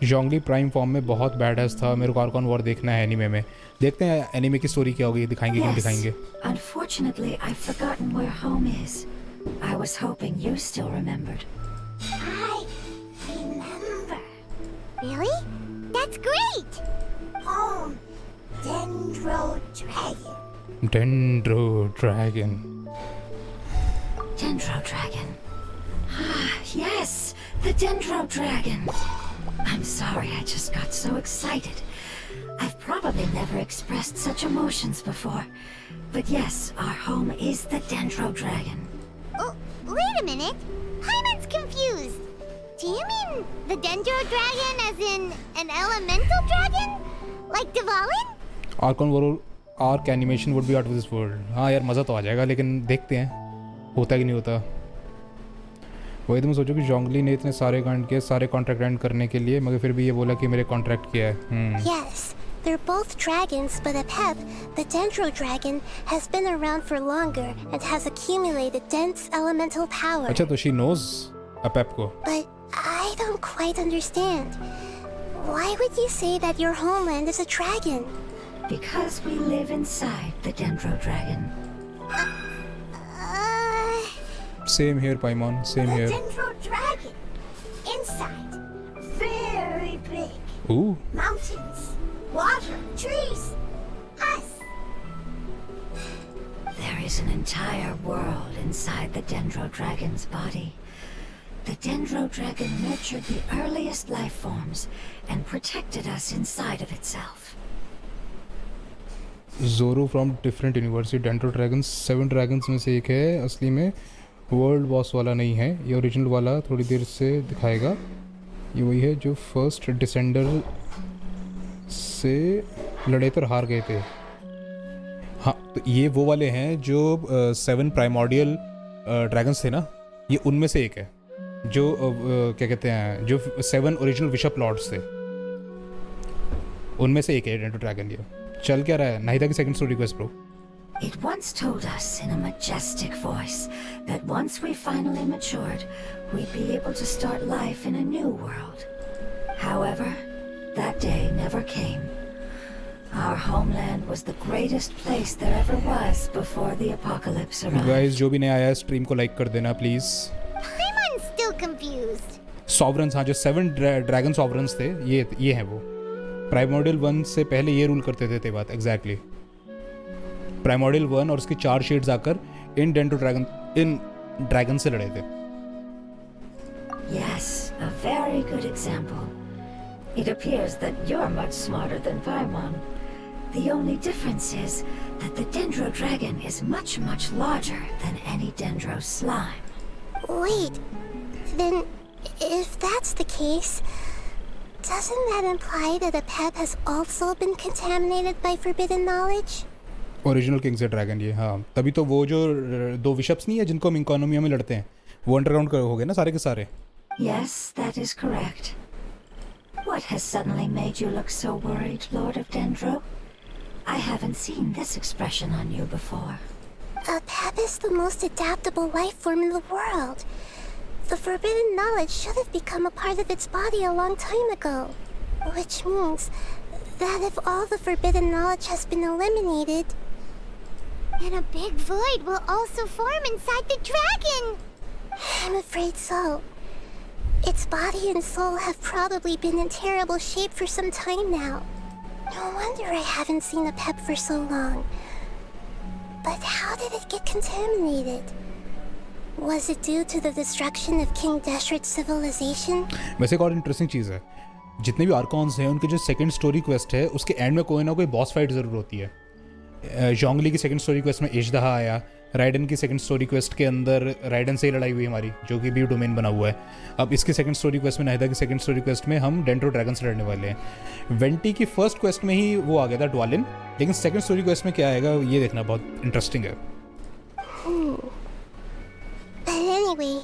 Zhongli prime form में बहुत badass था. मेरे को आर्कॉन वॉर देखना है एनीमे में. देखते हैं एनीमे की स्टोरी क्या होगी. दिखाएंगे क्यों दिखाएंगे. Unfortunately, I've forgotten where home is. I was hoping you still remembered. I remember. Really? That's great! Home. Dendro Dragon. Dendro dragon. Dendro Dragon. Ah, yes, the Dendro Dragon. I'm sorry, I just got so excited. I've probably never expressed such emotions before. But yes, our home is the Dendro Dragon. Oh, wait a minute. Hyman's confused. Do you mean the Dendro Dragon as in an elemental dragon? Like Dvalin? Archon war arc animation would be out of this world. हाँ यार मज़ा तो आ जाएगा लेकिन देखते हैं होता कि नहीं होता. वही तुम सोचो कि जोंगली ने इतने सारे कांड किए, सारे कॉन्ट्रैक्ट एंड करने के लिए, मगर फिर भी ये बोला कि मेरे कॉन्ट्रैक्ट किया है. Yes, they're both dragons, but Apep, the Dendro Dragon, has been around for longer and has accumulated dense elemental power. अच्छा तो शी नोज अपेप को. But I don't quite understand. Why would you say that your homeland is a dragon? Because we live inside the Dendro Dragon. Same here Paimon, same The here. Dendro Dragon. Inside. Very big. Ooh. Mountains. Water. Trees. Us. There is an entire world inside the Dendro Dragon's body. The Dendro Dragon nurtured the earliest life forms and protected us inside of itself. जोरो from different universe. Dendro dragon 7 dragons में से एक है. असली में world boss वाला नहीं है ये. ओरिजिनल वाला थोड़ी देर से दिखाएगा. ये वही है जो फर्स्ट डिसेंडर से लड़े पर हार गए थे. हाँ तो ये वो वाले हैं जो 7 प्राइमोर्डियल ड्रैगन्स थे ना, ये उनमें से एक है जो क्या कहते हैं, जो 7 ओरिजिनल बिशप लॉर्ड्स थे उनमें से एक है डेंड्रो ड्रैगन. ये चल क्या रहा है. नाहिदा की second story request bro. It once told us in a majestic voice that once we finally matured, we'd be able to start life in a new world. However, that day never came. Our homeland was the greatest place there ever was before the apocalypse arrived. Guys जो भी नया आया है stream को like कर देना please. I'm still confused. सॉवरन्स, हाँ जो 7 ड्रैगन सॉवरन्स थे ये हैं वो. प्राइमोर्डियल 1 से पहले ये रूल करते थे बात. एग्जैक्टली प्राइमोर्डियल 1 और उसकी 4 शेड्स आकर इन ड्रैगन से लड़े थे. Yes, a very good example. It appears that you're much smarter than Paimon. The only difference is that the Dendro Dragon is much, much larger than any Dendro slime. Wait, then if that's the case, doesn't that imply that Apep has also been contaminated by forbidden knowledge? Original Kings dragon ये, हाँ तभी तो वो जो दो bishops नहीं है जिनको हम इकोनॉमी में लड़ते हैं वो अंडरग्राउंड हो गए ना सारे के सारे. Yes, that is correct. What has suddenly made you look so worried, Lord of Dendro? I haven't seen this expression on you before. A pep is the most adaptable life form in the world. The forbidden knowledge should have become a part of its body a long time ago. Which means that if all the forbidden knowledge has been eliminated... And a big void will also form inside the dragon! I'm afraid so. Its body and soul have probably been in terrible shape for some time now. No wonder I haven't seen a pep for so long. But how did it get contaminated? Was it due to the destruction of King Deshret's civilization? वैसे एक और interesting चीज़ है, जितने भी आर्कॉन्स हैं उनके जो second story quest है उसके एंड में कोई ना कोई बॉस फाइट ज़रूर होती है. जोंगली की सेकंड स्टोरी क्वेस्ट में एजदहा आया, राइडन की सेकंड स्टोरी क्वेस्ट के अंदर राइडन से ही लड़ाई हुई हमारी जो कि भी डोमेन बना हुआ है. अब इसकी सेकंड स्टोरी क्वेस्ट में नाहिदा की सेकंड स्टोरी क्वेस्ट में हम डेंड्रो ड्रैगन से लड़ने वाले हैं. वेंटी की फर्स्ट क्वेस्ट में ही वो आ गया था ड्वालिन, लेकिन सेकंड स्टोरी क्वेस्ट में क्या आएगा ये देखना बहुत इंटरेस्टिंग है. But anyway,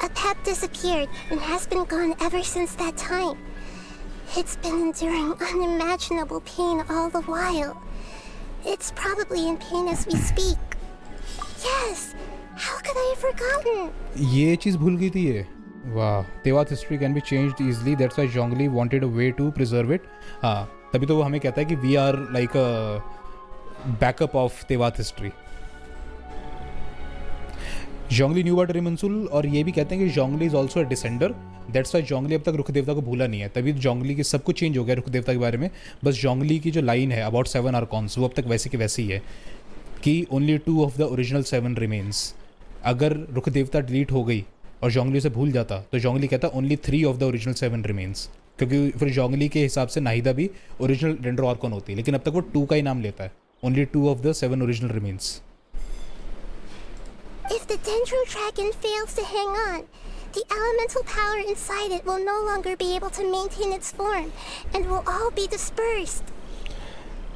a pep disappeared and has been gone ever since that time. It's been enduring unimaginable pain all the while. It's probably in pain as we speak. Yes! How could I have forgotten? ये चीज़ भूल गई थी ये. वाह. Teyvat history can be changed easily, that's why Zhongli wanted a way to preserve it. हाँ तभी तो वो हमें कहता है कि we are like a backup of Teyvat history. Zhongli knew about Rimansul और ये भी कहते हैं कि Zhongli is also a descender, that's why Zhongli अब तक रुख देवता को भूला नहीं है. तभी जोंगली की सब कुछ चेंज हो गया रुख देवता के बारे में. बस जोंगली की जो लाइन है अबाउट 7 आर्कॉन्स वो अब तक वैसी की वैसी ही है कि only 2 of the original 7 remains. अगर रुख देवता डिलीट हो गई और जोंगली उसे भूल जाता तो जोंगली कहता only 3 of the original 7 remains, क्योंकि फिर जोंगली के हिसाब से नाहिदा भी ओरिजिनल डेंड्रो आर्कॉन होती है, लेकिन अब तक वो 2 का ही नाम लेता है. Only 2 of the 7 original remains. If the Dendro Dragon fails to hang on, the elemental power inside it will no longer be able to maintain its form and will all be dispersed.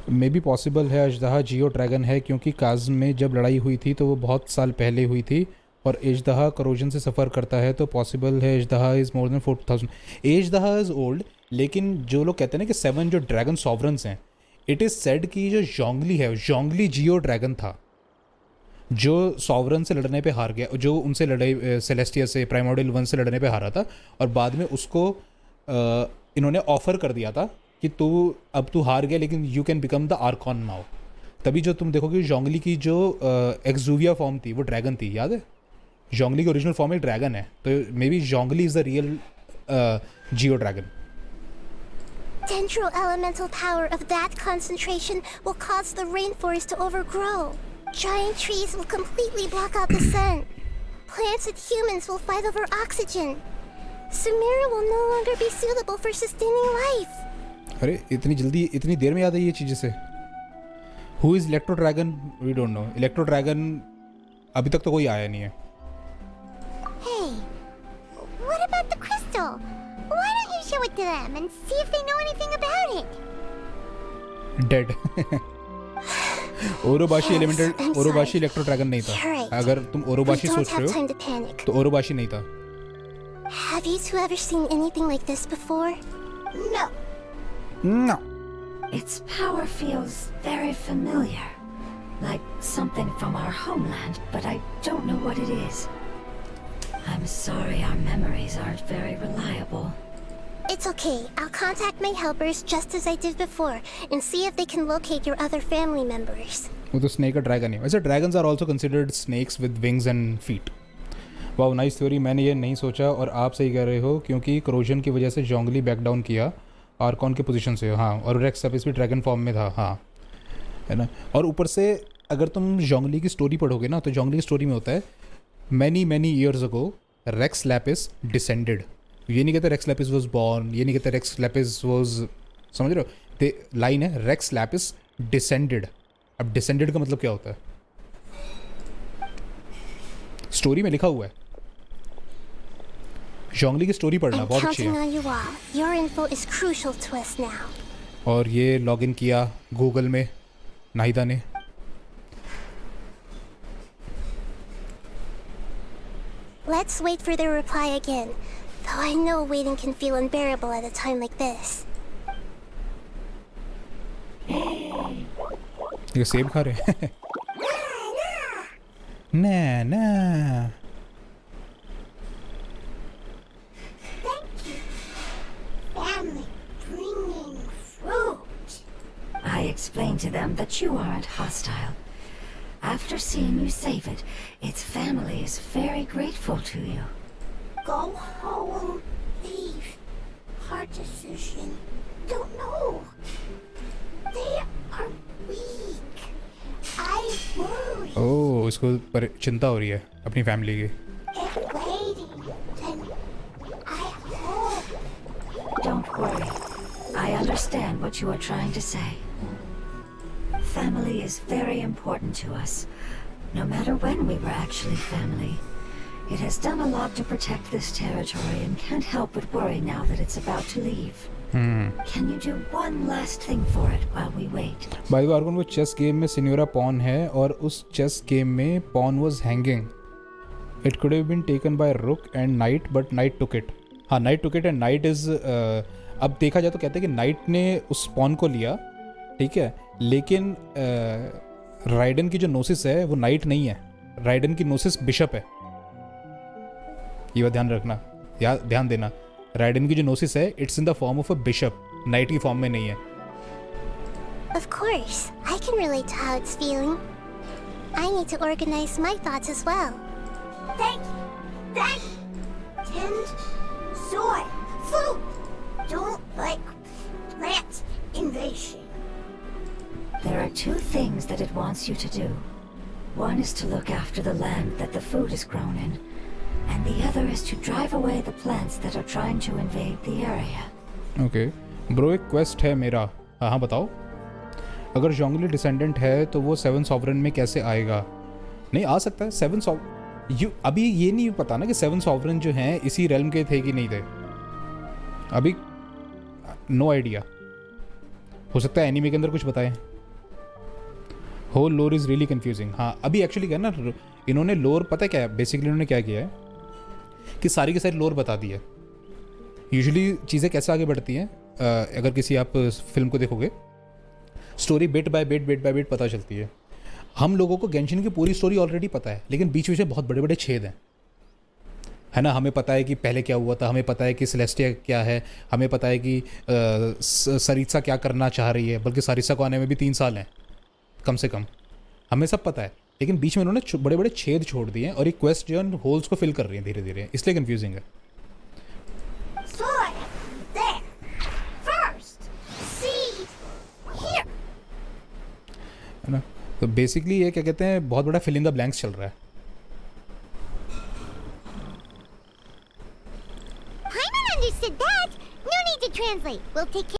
May be possible है अजदहा जियो dragon है, क्योंकि काज़म में जब लड़ाई हुई थी तो वो बहुत साल पहले हुई थी और एजदहा करोजन से सफ़र करता है, तो पॉसिबल है Azhdaha is more than 4000. Azhdaha is old, लेकिन जो लोग कहते हैं ना कि 7 जो ड्रैगन सॉवरन्स हैं, इट इज़ सेड कि जो जोंगली है जोंगली जियो ड्रैगन था जो सॉवरन से लड़ने पे हार गया, जो उनसे लड़ाई सेलेस्टिया से प्राइमोर्डियल 1 से लड़ने पे हारा था और बाद में उसको इन्होंने ऑफ़र कर दिया था कि अब तू हार गया लेकिन you can become the archon now. तभी जो तुम देखोगे जोंगली की जो एक्सूविया फॉर्म थी वो ड्रैगन थी, याद है? जोंगली की ओरिजिनल फॉर्म एक ड्रैगन है, तो maybe Zhongli is the real Geo dragon. Dendro elemental power of that concentration will cause the rainforest to overgrow. Giant trees will completely block out the sun. Plants and humans will fight over oxygen. Sumeru will no longer be suitable for sustaining life. अरे इतनी जल्दी इतनी देर में याद है ये चीज़ें से. Who is electro dragon? We don't know. Electro dragon अभी तक तो कोई आया नहीं है. Hey, what about the crystal? Why don't you show it to them and see if they know anything about it? Dead. Orobashi elemental Orobashi Electro dragon नहीं था. अगर तुम ओरोबाशी सोच रहे हो तो ओरोबाशी नहीं था. Have you two ever seen anything like this before? No. No. Its power feels very familiar, like something from our homeland, but I don't know what it is. I'm sorry our memories aren't very reliable. It's okay. I'll contact my helpers just as I did before and see if they can locate your other family members. वो तो snake का dragon है. वैसे dragons are also considered snakes with wings and feet. Wow, nice theory. मैंने ये नहीं सोचा और आप सही कह रहे हो, क्योंकि करोजन की वजह से जोंगली बैक डाउन किया आर्कॉन के पोजीशन से. हाँ, और रेक्स सपिस भी ड्रैगन फॉर्म में था. हाँ, है ना. और ऊपर से अगर तुम जोंगली की स्टोरी पढ़ोगे ना तो जोंगली की स्टोरी में होता है many years ago Rex Lapis descended. ये नहीं कहते रेक्स लैपिस वाज बॉर्न, ये नहीं कहते रेक्स लैपिस वाज, समझ रहे हो? लाइन है रेक्स लैपिस डिसेंडेड. अब डिसेंडेड का मतलब क्या होता है? स्टोरी में लिखा हुआ है. जोंगली की स्टोरी पढ़ना बहुत अच्छी है. और ये लॉगिन किया गूगल में नाहिदा ने. Let's wait for their reply again. Though I know waiting can feel unbearable at a time like this. ये सेब खा रहे हैं। ना ना। Family bringing fruit. I explained to them that you aren't hostile. After seeing you save it, its family is very grateful to you. Go home. Leave. Hard decision. Don't know. They are weak. I worry. ओह, इसको पर चिंता हो रही है अपनी family की। If waiting, then I hope. Don't worry. I understand what you are trying to say. Family is very important to us. No matter when we were actually family. It has done a lot to protect this territory and can't help but worry now that it's about to leave. Can you do one last thing for it while we wait? By the way, Arkhon, वो chess game में Signora pawn है और उस chess game में pawn was hanging. It could have been taken by rook and knight, but knight took it. हाँ, knight took it and knight is अब देखा जाए तो कहते हैं कि knight ने उस पॉन को लिया, ठीक है, लेकिन राइडन की जो नोसिस है वो नाइट नहीं है. राइडन की नोसिस बिशप है. ये बात ध्यान रखना, ध्यान देना. राइडन की जो नोसिस है it's in the form of a bishop, night की फॉर्म में नहीं है. Of course, I can relate to how it's feeling. I need to organize my thoughts as well. Thank you. Thank you. Tend soy. Food. Don't like plant invasion. There are two things that it wants you to do. One is to look after the land that the food is grown in, and the other is to drive away the plants that are trying to invade the area. Okay bro, एक quest है मेरा. हाँ बताओ. अगर जोंगली descendant है तो वो 7 sovereign में कैसे आएगा? नहीं आ सकता है 7 यू. अभी ये नहीं पता ना कि 7 सॉवरन जो हैं इसी रेल्म के थे कि नहीं थे. अभी नो आइडिया. हो सकता है एनिमे के अंदर कुछ बताएं. होल लोर इज़ रियली कन्फ्यूजिंग. हाँ अभी एक्चुअली क्या है ना, इन्होंने लोर पता है क्या है बेसिकली इन्होंने क्या किया है कि सारी की सारी लोर बता दी है. यूजुअली चीज़ें कैसे आगे बढ़ती हैं, अगर किसी आप फिल्म को देखोगे स्टोरी बिट बाय बिट पता चलती है. हम लोगों को गेंशिन की पूरी स्टोरी ऑलरेडी पता है, लेकिन बीच बीच में बहुत बड़े बड़े छेद हैं, है ना. हमें पता है कि पहले क्या हुआ था, हमें पता है कि सेलेस्टिया क्या है, हमें पता है कि सरिसा क्या करना चाह रही है, बल्कि सरिसा को आने में भी 3 साल हैं कम से कम. हमें सब पता है, लेकिन बीच में उन्होंने बड़े बड़े छेद छोड़ दिए हैं और ये क्वेस्ट जो है होल्स को फिल कर रही है धीरे धीरे, इसलिए कंफ्यूजिंग है. Soy. There. First. Seed. Here. है ना. तो बेसिकली ये क्या कहते हैं बहुत बड़ा फिल इन द ब्लैंक्स चल रहा है. Paimon understood that. No need to translate. We'll take care.